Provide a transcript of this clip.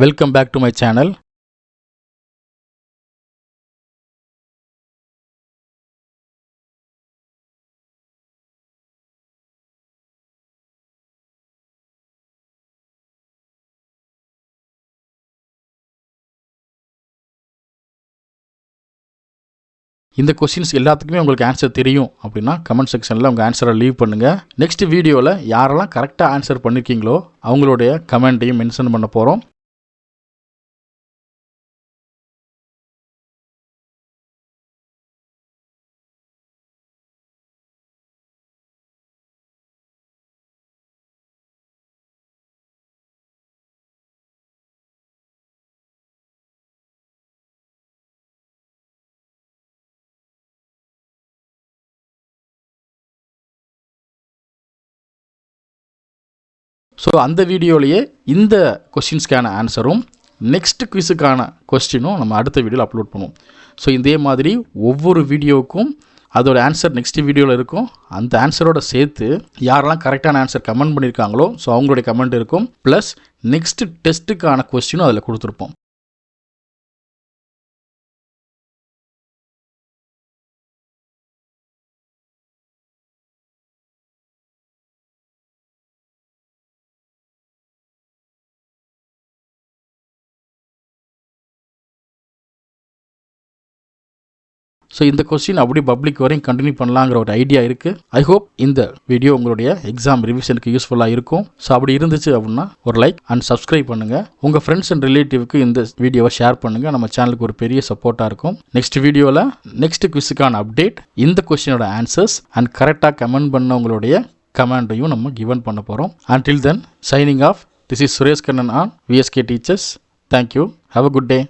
Welcome back to my channel. இந்த questions எல்லாத்துக்குமே உங்களுக்கு ஆன்சர் தெரியும் அப்படின்னா கமெண்ட் செக்ஷனில் உங்கள் ஆன்சரை லீவ் பண்ணுங்கள். நெக்ஸ்ட் வீடியோவில் யாரெல்லாம் கரெக்டாக ஆன்சர் பண்ணியிருக்கீங்களோ அவங்களுடைய கமெண்ட்டையும் மென்ஷன் பண்ண போகிறோம். ஸோ அந்த வீடியோலேயே இந்த கொஸ்டின்ஸ்க்கான ஆன்சரும் நெக்ஸ்ட் குவிஸுக்கான கொஸ்டினும் நம்ம அடுத்த வீடியோவில் அப்லோட் பண்ணுவோம். ஸோ இதே மாதிரி ஒவ்வொரு வீடியோவுக்கும் அதோட ஆன்சர் நெக்ஸ்ட் வீடியோவில் இருக்கும். அந்த ஆன்சரோட சேர்த்து யாரெல்லாம் கரெக்டான ஆன்சர் கமெண்ட் பண்ணியிருக்காங்களோ ஸோ அவங்களுடைய கமெண்ட் இருக்கும். ப்ளஸ் நெக்ஸ்ட் டெஸ்ட்டுக்கான கொஸ்டினும் அதில் கொடுத்துருப்போம். ஸோ இந்த கொஸ்டின் அப்படி பப்ளிக் வரையும் கண்டினியூ பண்ணலாங்கிற ஒரு ஐடியா இருக்குது. ஐ ஹோப் இந்த வீடியோ உங்களுடைய எக்ஸாம் ரிவிஷனுக்கு யூஸ்ஃபுல்லாக இருக்கும். ஸோ அப்படி இருந்துச்சு அப்படின்னா ஒரு லைக் அண்ட் சப்ஸ்கிரைப் பண்ணுங்கள். உங்கள் ஃப்ரெண்ட்ஸ் அண்ட் ரிலேட்டிவ்க்கு இந்த வீடியோவை ஷேர் பண்ணுங்கள். நம்ம சேனலுக்கு ஒரு பெரிய சப்போர்ட்டாக இருக்கும். நெக்ஸ்ட் வீடியோவில் நெக்ஸ்ட் குவிஸுக்கான அப்டேட், இந்த கொஸ்டினோட ஆன்சர்ஸ் அண்ட் கரெக்டாக கமெண்ட் பண்ணவங்களுடைய கமெண்ட்டையும் நம்ம கிவன் பண்ண போகிறோம். Until then, signing off. This is Suresh Kannan on VSK Teachers. Thank you. Have a good day.